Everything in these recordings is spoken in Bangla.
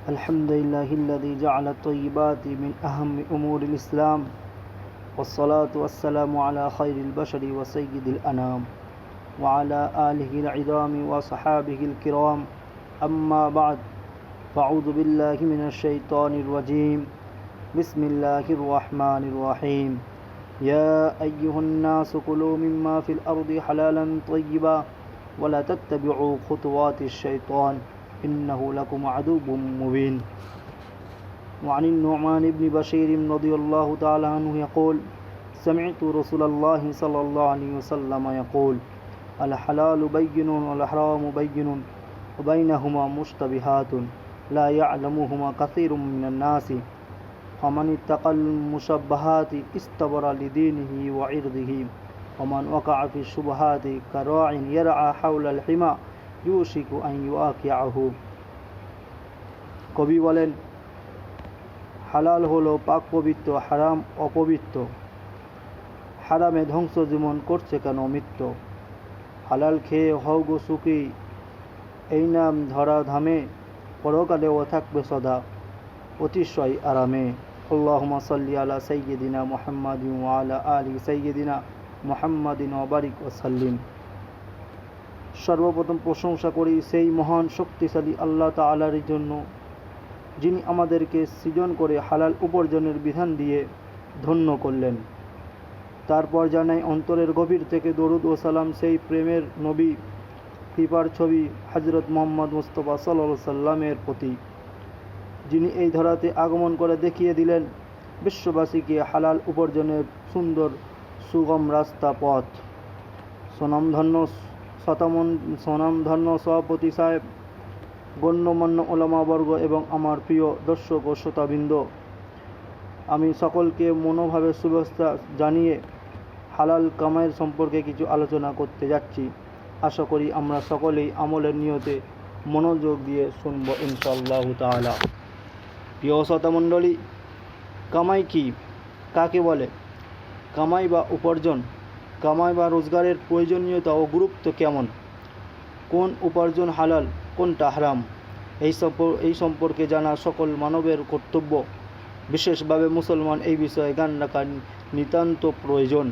الحمد لله الذي جعل الطيبات من أهم أمور الإسلام والصلاة والسلام على خير البشر وسيد الأنام وعلى آله العظام وصحابه الكرام أما بعد فأعوذ بالله من الشيطان الرجيم بسم الله الرحمن الرحيم يا أيها الناس كلوا مما في الأرض حلالا طيبا ولا تتبعوا خطوات الشيطان إنه لكم عدو مبين. وعن النعمان بن بشير رضي الله تعالى عنه يقول سمعت رسول الله صلى الله عليه وسلم يقول الحلال بين والحرام بين وبينهما مشتبهات لا يعلمهما كثير من الناس فمن اتقى المشبهات استبر لدينه وعرضه ومن وقع في الشبهات كراع يرعى حول الحمى ইউশিকু আন ইউআকিয়াহু। কবি বলেন, হালাল হলো পাক পবিত্র, হারাম অপবিত্র। হারামে ধ্বংস জীবন করছে কেন মিত্র। হালাল খেয়ে হও গো সুখী, এই নাম ধরা ধামে, পরকালেও থাকবে সদা অতিশয় আরামে। আল্লাহুম্মা সাল্লি আলা সাইয়্যিদিনা মুহাম্মাদিন ওয়া আলা আলি সাইয়্যিদিনা মুহাম্মাদিন ওয়া বারিক ওয়া সাল্লিম। সর্বপ্রথম প্রশংসা করি সেই মহান শক্তিশালী আল্লাহ তাআলার জন্য, যিনি আমাদেরকে সৃজন করে হালাল উপার্জনের বিধান দিয়ে ধন্য করলেন। তারপর জানাই অন্তরের গভীর থেকে দরুদ ও সালাম সেই প্রেমের নবী, কৃপার ছবি হযরত মুহাম্মদ মুস্তাফা সাল্লাল্লাহু আলাইহি সাল্লামের প্রতি, যিনি এই ধরাতে আগমন করে দেখিয়ে দিলেন বিশ্ববাসীকে হালাল উপার্জনের সুন্দর সুগম রাস্তা পথ। স্বনামধন্য সভাপতি সাহেব, গণ্যমান্য ওলামাবর্গ এবং আমার প্রিয় দর্শক ও শ্রোতাবৃন্দ, আমি সকলকে মনোভাবে শুভেচ্ছা জানিয়ে হালাল কামাইয়ের সম্পর্কে কিছু আলোচনা করতে যাচ্ছি। আশা করি আমরা সকলেই আমলের নিয়তে মনোযোগ দিয়ে শুনব ইনশাআল্লাহু তাআলা। প্রিয় শ্রোতামণ্ডলী, কামাই কি, কাকে বলে? কামাই বা উপার্জন, কামাই বা রোজগারের প্রয়োজনীয়তা ও গুরুত্ব কেমন, কোন উপার্জন হালাল কোনটা হারাম, এই সম্পর্কে জানা সকল মানবের কর্তব্য। বিশেষভাবে মুসলমান এই বিষয়ে জ্ঞান রাখা নিতান্ত প্রয়োজন।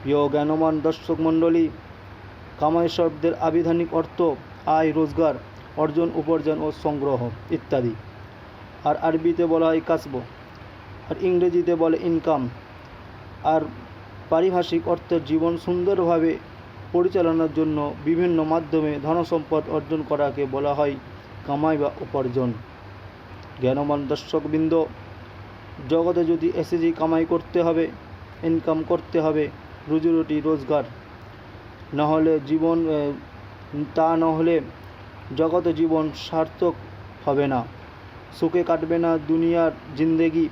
প্রিয় জ্ঞানমান দর্শক মণ্ডলী, কামাই শব্দের আবিধানিক অর্থ আয়, রোজগার, অর্জন, উপার্জন ও সংগ্রহ ইত্যাদি। আর আরবিতে বলা হয় কাসব, আর ইংরেজিতে বলে ইনকাম। আর পারিভাষিক অর্থে জীবন সুন্দরভাবে পরিচালনার জন্য বিভিন্ন মাধ্যমে ধনসম্পদ অর্জন করাকে বলা হয় কামাই বা উপার্জন। জ্ঞানমান দর্শকবৃন্দ, জগতে যদি এসেছি কামাই করতে হবে, ইনকাম করতে হবে, রুজিরুটি রোজগার নহলে জগতে জীবন সার্থক হবে না, সুখে কাটবে না দুনিয়ার জিন্দেগি।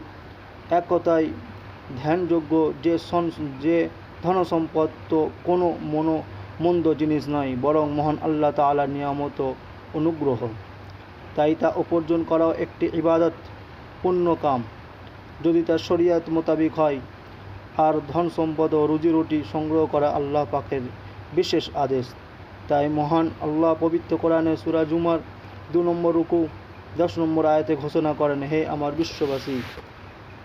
এক কথায় ধ্যানযোগ্য যে ধনসম্পদ তো কোনো মন্দ জিনিস নয়, বরং মহান আল্লাহ তাআলার নিয়ামত অনুগ্রহ। তাই তা উপার্জন করাও একটি ইবাদত, পুণ্য কাম, যদি তা শরীয়ত মোতাবিক হয়। আর ধন সম্পদ ও রুজিরুটি সংগ্রহ করা আল্লাহ পাকের বিশেষ আদেশ। তাই মহান আল্লাহ পবিত্র কোরআনে সূরা জুমার 2 নম্বর রুকু 10 নম্বর আয়াতে ঘোষণা করেন, হে আমার বিশ্ববাসী,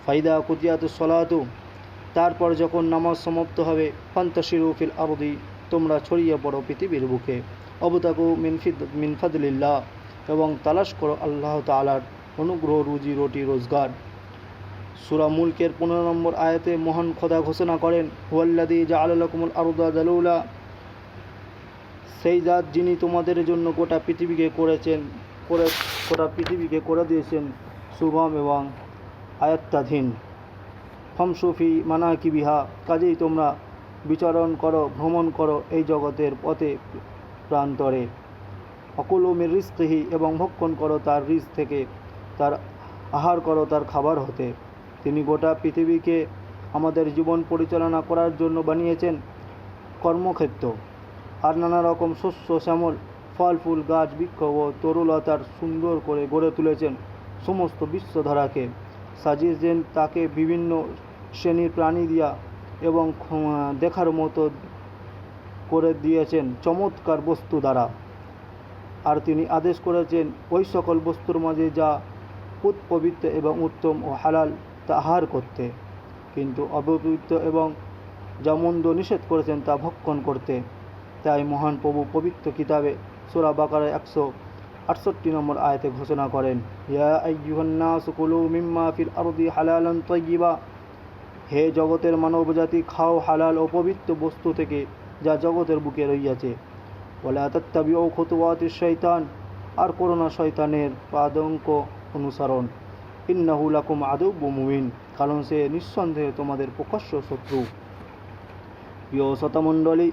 ফাইদা কুতিয়াতুস সালাতু, তারপর যখন নামাজ সমাপ্ত হবে, ফান্তাশিরু ফিল আরদি, তোমরা ছড়িয়ে পড়ো পৃথিবীর বুকে, অবতাকু মিন ফাদলিল্লাহ, এবং তালাশ করো আল্লাহ তাআলার অনুগ্রহ, রুজি রুটি রোজগার। সূরা মুলকের 15 নম্বর আয়াতে মহান খোদা ঘোষণা করেন, হুয়াল্লাযী জাআলা লাকুমুল আরদা যালুলা, সেই জাত যিনি তোমাদের জন্য গোটা পৃথিবীকে করে দিয়েছেন সুগম এবং আয়াত্তাধীন। ফামশু ফি মানাকিবিহা, কাজেই তোমরা বিচরণ করো, ভ্রমণ করো এই জগতের পথে প্রান্তরে। অকুলু মির রিজকিহি, এবং ভক্ষণ করো তার রিজ থেকে, তার আহার করো তার খাবার হতে। তিনি গোটা পৃথিবীকে আমাদের জীবন পরিচালনা করার জন্য বানিয়েছেন কর্মক্ষেত্র। আর নানা রকম শস্য শ্যামল, ফল ফুল, গাছ বৃক্ষ ও তরুলতার সুন্দর করে গড়ে তুলেছেন সমস্ত বিশ্বধারাকে, সাজিয়েছেন তাকে বিভিন্ন শ্রেণীর প্রাণী দিয়া এবং দেখার মতো করে দিয়েছেন চমৎকার বস্তু দ্বারা। আর তিনি আদেশ করেছেন ওই সকল বস্তুর মাঝে যা পবিত্র এবং উত্তম ও হালাল তা আহার করতে, কিন্তু অপবিত্র এবং যা মন্দ নিষেধ করেছেন তা ভক্ষণ করতে। তাই মহান প্রভু পবিত্র কিতাবে সূরা বাকারা 168 নম্বর আয়াতে ঘোষণা করেন, ইয়া আইয়ুহান নাসু কুলু মিম্মা ফিল আরদি হালালান তাইয়্যিবা, হে জগতের মানবজাতি, খাও হালাল ও পবিত্র বস্তু থেকে যা জগতের বুকে রইয়াছে। ওয়ালা তাত্তাবিউ খুতুওয়াতিশ শাইতান, আর করো না শয়তানের পাদঙ্ক অনুসরণ। ইন্নাহু লাকুম আদুব্বুম মুবিন, কারণ সে নিঃসন্দেহে তোমাদের প্রকাশ্য শত্রু। প্রিয় শ্রোতামণ্ডলী,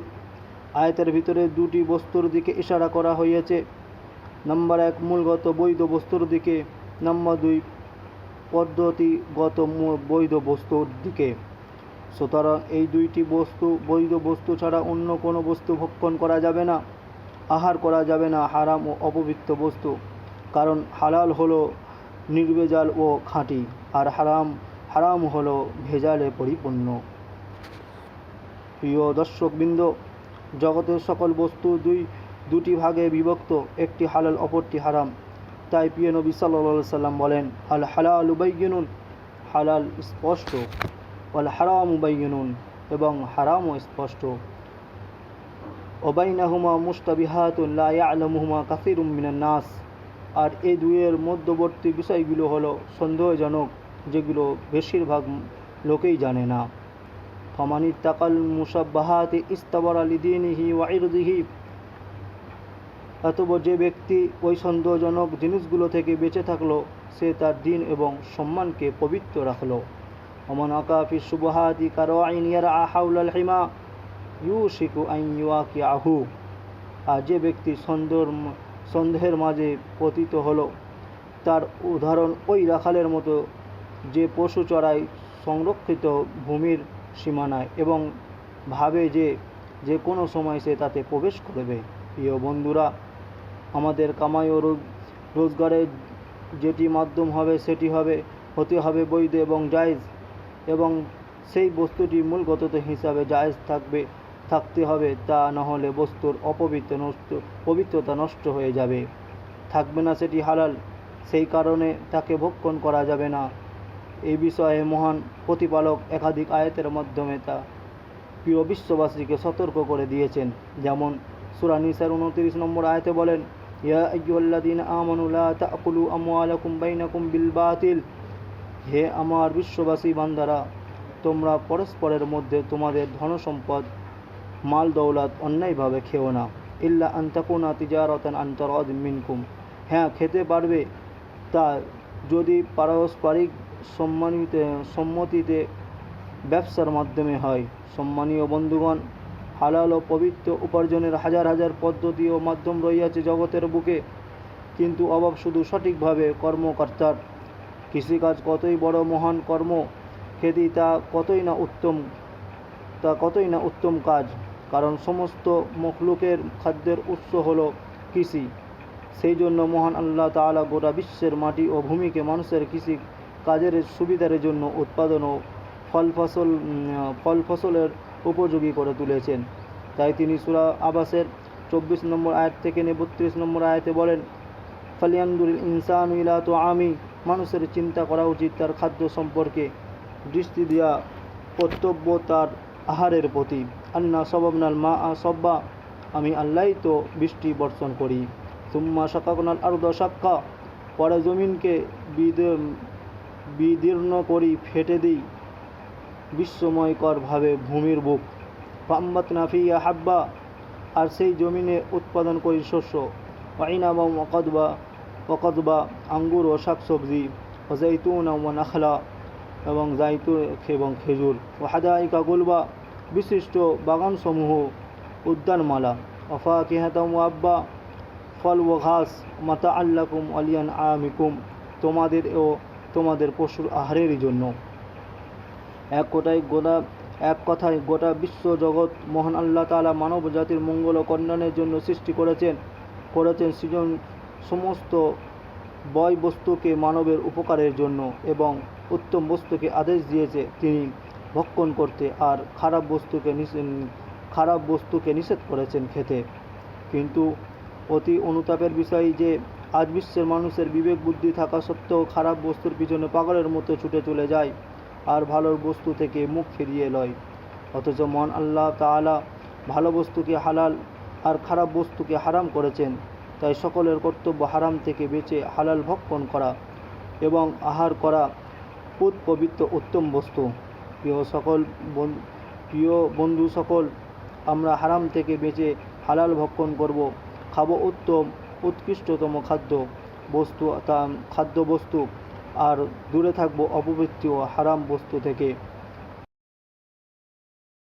আয়াতের ভিতরে দুটি বস্তুর দিকে ইশারা করা হয়েছে। নাম্বার 1 মূলগত বৈধ বস্তুর দিকে, নাম্বার 2 পদ্ধতিগত বৈধ বস্তুর দিকে। সুতরাং এই দুইটি বস্তু, বৈধ বস্তু ছাড়া অন্য কোনো বস্তু ভক্ষণ করা যাবে না, আহার করা যাবে না হারাম ও অপবিত্র বস্তু। কারণ হালাল হলো নির্ভেজাল ও খাঁটি, আর হারাম হলো ভেজালে পরিপূর্ণ। প্রিয় দর্শকবৃন্দ, জগতের সকল বস্তু দুটি ভাগে বিভক্ত, একটি হালাল অপরটি হারাম। তাই প্রিয় নবী সাল্লাল্লাহু আলাইহি সাল্লাম বলেন, আল হালালু বাইয়িনুন, হালাল স্পষ্ট, ওয়াল হারামু বাইয়িনুন, এবং হারামও স্পষ্ট। ওয়া বাইনাহুমা মুশতাবিহাতুন লা ইয়ালামুহুমা কাসীরুম মিনান নাস, আর এই দুইয়ের মধ্যবর্তী বিষয়গুলো হলো সন্দেহজনক, যেগুলো বেশিরভাগ লোকেই জানে না। ফামান ইত্তাকাল মুশাব্বাহাতি ইস্তাবারা লিদীনিহি ওয়া ইরদিহি, অতঃপর যে ব্যক্তি ওই সন্দেহজনক জিনিসগুলো থেকে বেঁচে থাকলো, সে তার দিন এবং সম্মানকে পবিত্র রাখলো। ওমান আকা ফি শুবহাতি কারাইন ইয়ারা হাওলাল হিমা ইউশিকু আন ইউয়াকিআহু, আর যে ব্যক্তি সন্দেহের মাঝে পতিত হলো, তার উদাহরণ ওই রাখালের মতো যে পশু চড়ায় সংরক্ষিত ভূমির সীমানায় এবং ভাবে যে কোনো সময় সে তাতে প্রবেশ করবে। প্রিয় বন্ধুরা, আমাদের কামাই ও রোজগারের যেটি মাধ্যম হবে সেটি হতে হবে বৈধ এবং জায়েজ, এবং সেই বস্তুটি মূলগত হিসাবে জায়েজ থাকতে হবে, তা না হলে বস্তুর পবিত্রতা নষ্ট হয়ে যাবে, থাকবে না সেটি হালাল, সেই কারণে তাকে ভক্ষণ করা যাবে না। এই বিষয়ে মহান প্রতিপালক একাধিক আয়াতের মাধ্যমে তা প্রিয় বিশ্ববাসীকে সতর্ক করে দিয়েছেন। যেমন সূরা নিসার 29 নম্বর আয়াতে বলেন, ইয়া আইয়ুহাল্লাযীনা আমানু লা তাকুলু আমওয়ালাকুম বাইনাকুম বিল বাতিল, হে আমার বিশ্ববাসী বান্দারা, তোমরা পরস্পরের মধ্যে তোমাদের ধনসম্পদ মাল দৌলত অন্যায়ভাবে খেও না। ইল্লা আন তাকুনা তিজারাতান আন তারাদিম মিনকুম, হ্যাঁ খেতে পারবে, তা যদি পারস্পরিক সম্মতিতে ব্যবসার মাধ্যমে হয়। সম্মানীয় বন্ধুগণ, হালাল ও পবিত্র উপার্জনের হাজার হাজার পদ্ধতি ও মাধ্যম রইয়াছে জগতের বুকে, কিন্তু অভাব শুধু সঠিকভাবে কর্মকর্তার। কৃষিকাজ কতই বড় মহান কর্ম, খেতি তা কতই না উত্তম কাজ, কারণ সমস্ত মখলুকের খাদ্যের উৎস হলো কৃষি। সেই জন্য মহান আল্লাহ তাআলা গোটা বিশ্বের মাটি ও ভূমিকে মানুষের কৃষি কাজের সুবিধার জন্য উৎপাদন ও ফল ফসলের উপযোগী করে তুলেছেন। তাই তিনি সূরা আবাসের 24 নম্বর আয়াত থেকে 32 নম্বর আয়াতে বলেন, ফালিয়ানদুরিল ইনসানু ইলা তুআমি, মানুষের চিন্তা করা উচিত তার খাদ্য সম্পর্কে, দৃষ্টি দেওয়া কর্তব্য তার আহারের প্রতি। আন্না সাবাবনাল মাআ সাব্বা, আমি আল্লাহই তো বৃষ্টি বর্ষণ করি। সুম্মা শাকাকনাল আরদা শাক্কা, পরে জমিনকে বিদীর্ণ করি, ফেটে দিই বিস্ময়করভাবে ভূমির বুক। ফাম্বাতনা ফিহা হাব্বা, আর সেই জমিনে উৎপাদন করি শস্য। ওয়াইনাবা ওয়াকদবা, আঙ্গুর ও শাকসবজি। ওয়াজাইতুনা ওয়া নাখলা, এবং জাইতুন এবং খেজুর। ওয়াহাদাইকা গুলবা, বিশিষ্ট বাগানসমূহ, উদ্যানমালা। ওয়াফাকিহাতাম ওয়া আব্বা, ফল ও ঘাস। মাতাআল লাকুম ওয়া লিআনআমিকুম, তোমাদের ও তোমাদের পশুর আহারের জন্য। এক কথায় গোটা বিশ্ব জগৎ মহান আল্লাহ তাআলা মানব জাতির মঙ্গল ও কল্যাণের জন্য সৃষ্টি করেছেন সৃজন সমস্ত বয় বস্তুকে মানবের উপকারের জন্য, এবং উত্তম বস্তুকে আদেশ দিয়েছে তিনি ভক্ষণ করতে, আর খারাপ বস্তুকে নিষেধ করেছেন খেতে। কিন্তু অতি অনুতাপের বিষয় যে আজ বিশ্বের মানুষের বিবেক বুদ্ধি থাকা সত্ত্বেও খারাপ বস্তুর পিছনে পাগলের মতো ছুটে চলে যায় আর ভালো বস্তু থেকে মুখ ফিরিয়ে লয়। অথচ মহান আল্লাহ তাআলা ভালো বস্তুকে হালাল আর খারাপ বস্তুকে হারাম করেছেন। তাই সকলের কর্তব্য হারাম থেকে বেঁচে হালাল ভক্ষণ করা এবং আহার করা পবিত্র উত্তম বস্তু। প্রিয় বন্ধু সকল, আমরা হারাম থেকে বেঁচে হালাল ভক্ষণ করব, খাবো উৎকৃষ্টতম খাদ্য বস্তু আর দূরে থাকবো অপবিত্র হারাম বস্তু থেকে।